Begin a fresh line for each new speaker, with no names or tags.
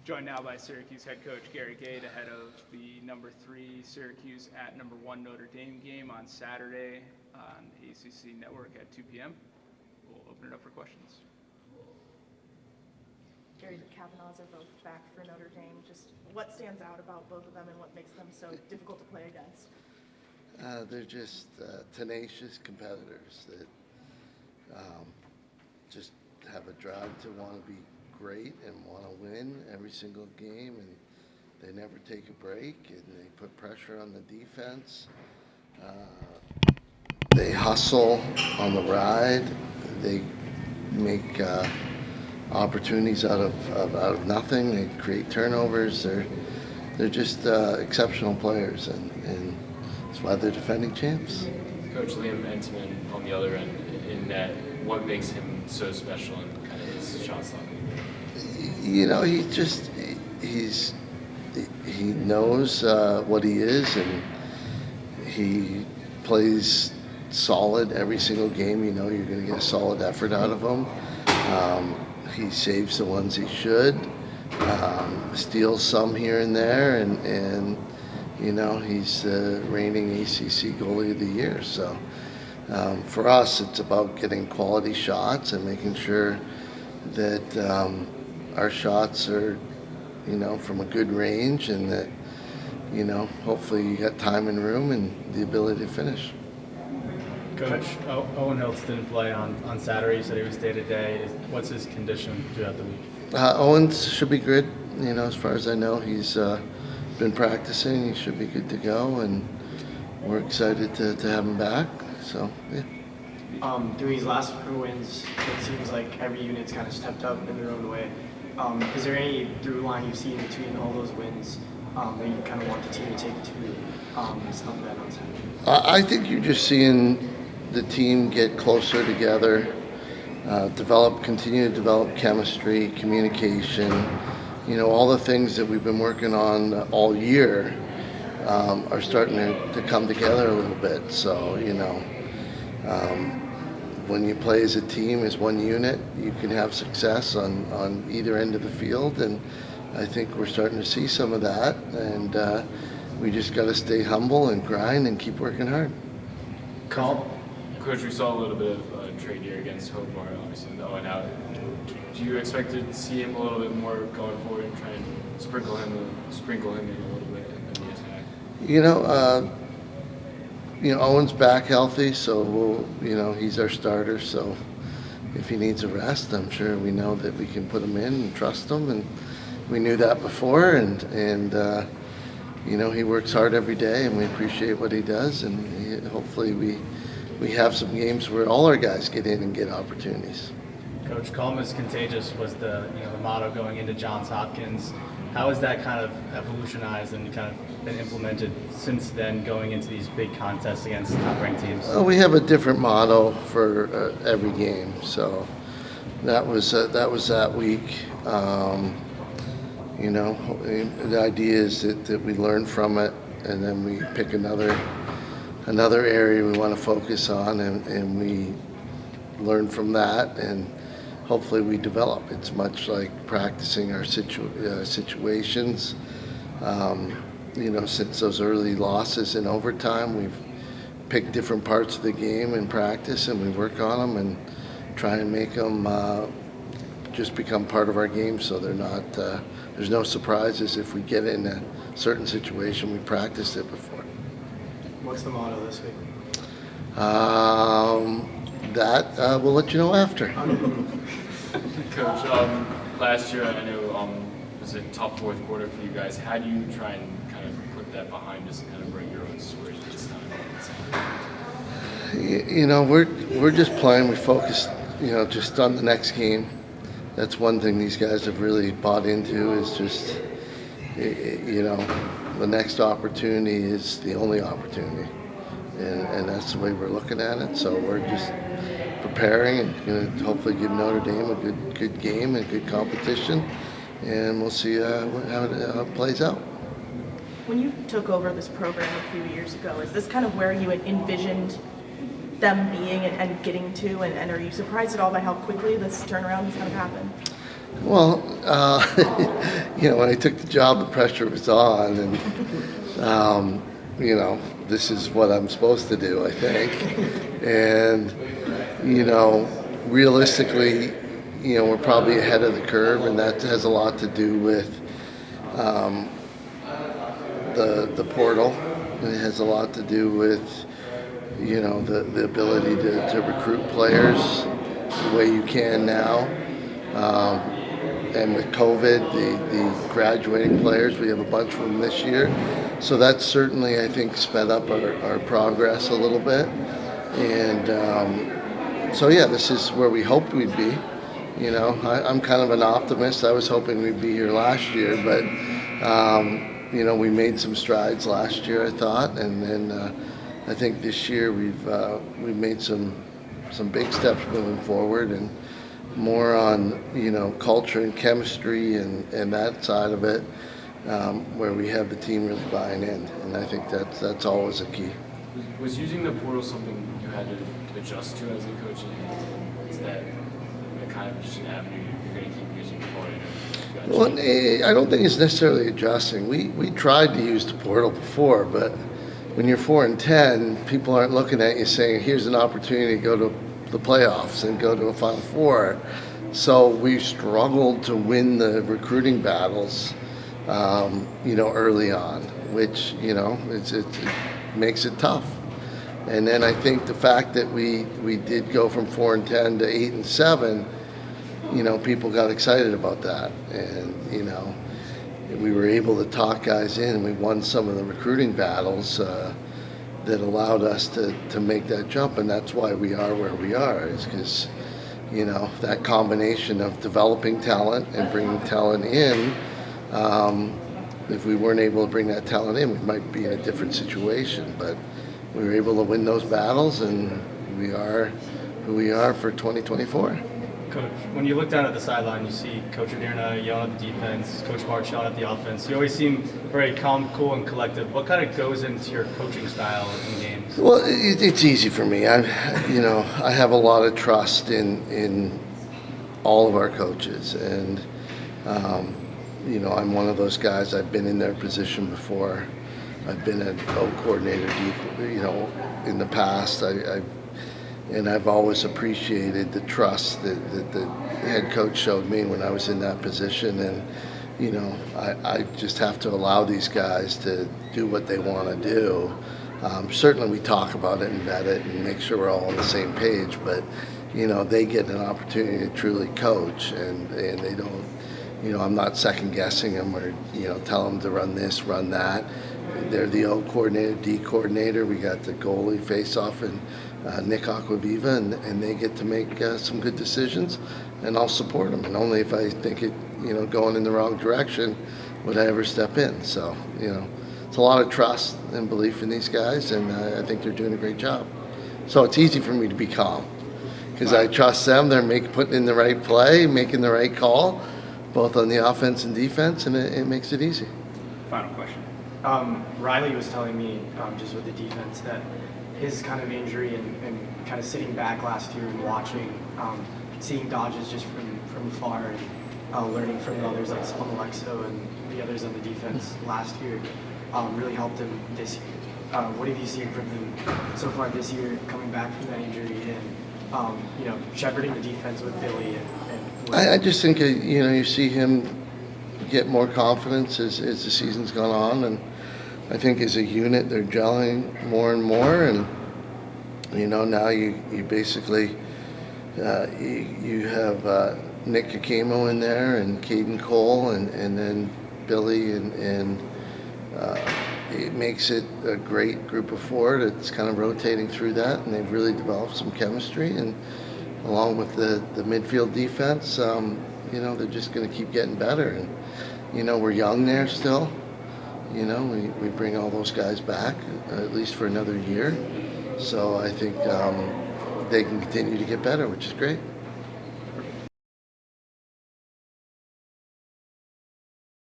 Joined now by Syracuse head coach Gary Gait ahead of the number 3 Syracuse at number 1 Notre Dame game on Saturday on ACC Network at 2 p.m. We'll open it up for questions.
Gary, the Kavanaughs are both back for Notre Dame. Just what stands out about both of them and what makes them so difficult to play against?
They're just tenacious competitors that just have a drive to want to be great and want to win every single game, and they never take a break, and they put pressure on the defense. They hustle on the ride. They make opportunities out of nothing. They create turnovers. They're just exceptional players, and that's why they're defending champs.
Coach Liam Entenmann on the other end, in that, what makes him so special and kind of his shot stopping?
You know, he knows what he is, and he plays solid every single game. You know you're going to get a solid effort out of him. He saves the ones he should, steals some here and there, and you know, he's the reigning ACC goalie of the year. So for us, it's about getting quality shots and making sure that our shots are, you know, from a good range, and that, you know, hopefully you got time and room and the ability to finish.
Coach, Owen Hiltz didn't play on Saturday. You said he was day-to-day. What's his condition throughout the week?
Owen should be good. You know, as far as I know, he's been practicing. He should be good to go, and we're excited to have him back. So, yeah.
Through these last few wins, it seems like every unit's kind of stepped up in their own way. Is there any through line you've seen between all those wins that you kind of want the team to take to some bet on Saturday?
I think you're just seeing the team get closer together, continue to develop chemistry, communication. You know, all the things that we've been working on all year are starting to come together a little bit. So, you know, when you play as a team, as one unit, you can have success on either end of the field, and I think we're starting to see some of that, and we just got to stay humble and grind and keep working hard.
Coach, we saw a little bit of a trade here against Hobart, obviously, with Owen out. Do you expect to see him a little bit more going forward and try and sprinkle him in a little bit in the attack?
You know, Owen's back healthy, so he's our starter. So if he needs a rest, I'm sure we know that we can put him in and trust him. And we knew that before, and you know, he works hard every day, and we appreciate what he does. And hopefully we have some games where all our guys get in and get opportunities.
Coach, calm is contagious was the motto going into Johns Hopkins. How has that kind of evolutionized and kind of been implemented since then, going into these big contests against top-ranked teams?
Well, we have a different motto for every game, so that was that week. You know, the idea is that we learn from it, and then we pick another area we want to focus on, and we learn from that, and hopefully we develop. It's much like practicing our situations. You know, since those early losses in overtime, we've picked different parts of the game in practice, and we work on them and try and make them just become part of our game, so they're not. There's no surprises if we get in a certain situation. We practiced it before.
What's the motto this week?
That we'll let you know after.
Coach, last year I know it was a tough fourth quarter for you guys. How do you try and kind of put that behind us and kind of bring your own story this time?
You know, we're just playing. We focus, you know, just on the next game. That's one thing these guys have really bought into, is just, you know, the next opportunity is the only opportunity. And that's the way we're looking at it. So we're just preparing and going to hopefully give Notre Dame a good game and good competition, and we'll see how it plays out.
When you took over this program a few years ago, is this kind of where you had envisioned them being and getting to, and are you surprised at all by how quickly this turnaround has kind of happened?
Well, When I took the job, the pressure was on, and this is what I'm supposed to do, I think. And realistically, we're probably ahead of the curve, and that has a lot to do with the portal. It has a lot to do with the ability to recruit players the way you can now. And with COVID, the graduating players, we have a bunch of them this year. So that's certainly, I think, sped up our progress a little bit. And this is where we hoped we'd be. I'm kind of an optimist. I was hoping we'd be here last year, but we made some strides last year, I thought, and then I think this year we've made some big steps moving forward, and more on culture and chemistry and that side of it, where we have the team really buying in, and I think that's always a key.
Was using the portal something you had to adjust to as a coach? Is that kind of just an avenue you're going to keep using for it?
Well, I don't think it's necessarily adjusting. We tried to use the portal before, but when you're 4-10, people aren't looking at you saying, "Here's an opportunity to go to the playoffs and go to a Final Four." So we struggled to win the recruiting battles, early on, which it makes it tough. And then I think the fact that we did go from 4-10 to 8-7, people got excited about that, and we were able to talk guys in, and we won some of the recruiting battles that allowed us to make that jump, and that's why we are where we are, is because that combination of developing talent and bringing talent in. If we weren't able to bring that talent in, we might be in a different situation, but we were able to win those battles, and we are who we are for 2024.
Coach, when you look down at the sideline, you see Coach Adirna yelling at the defense, Coach March yelling at the offense. You always seem very calm, cool, and collective. What kind of goes into your coaching style in games?
Well, it's easy for me. I have a lot of trust in all of our coaches, and I'm one of those guys. I've been in their position before. I've been an O coordinator, in the past. I've always appreciated the trust that the head coach showed me when I was in that position. And, I just have to allow these guys to do what they want to do. Certainly we talk about it and vet it and make sure we're all on the same page, but, they get an opportunity to truly coach, and they don't, I'm not second guessing them or, tell them to run this, run that. They're the O coordinator, D coordinator. We got the goalie face-off and Nick Aquaviva, and they get to make some good decisions, and I'll support them. And only if I think it, going in the wrong direction, would I ever step in. So, it's a lot of trust and belief in these guys, and I think they're doing a great job. So it's easy for me to be calm because I trust them. They're putting in the right play, making the right call, both on the offense and defense, and it makes it easy.
Final question.
Riley was telling me, just with the defense, that his kind of injury and kind of sitting back last year and watching, seeing dodges just from afar and learning from the others like Alexo and the others on the defense last year really helped him this year. What have you seen from him so far this year, coming back from that injury and shepherding the defense with Billy and
I just think you see him get more confidence as the season's gone on, and I think as a unit they're gelling more and more, and now you basically you have Nick Kakemo in there and Caden Cole and then Billy and it makes it a great group of four that's kind of rotating through that, and they've really developed some chemistry, and along with the midfield defense, they're just going to keep getting better. And we're young there still. We bring all those guys back at least for another year, so I think they can continue to get better, which is great.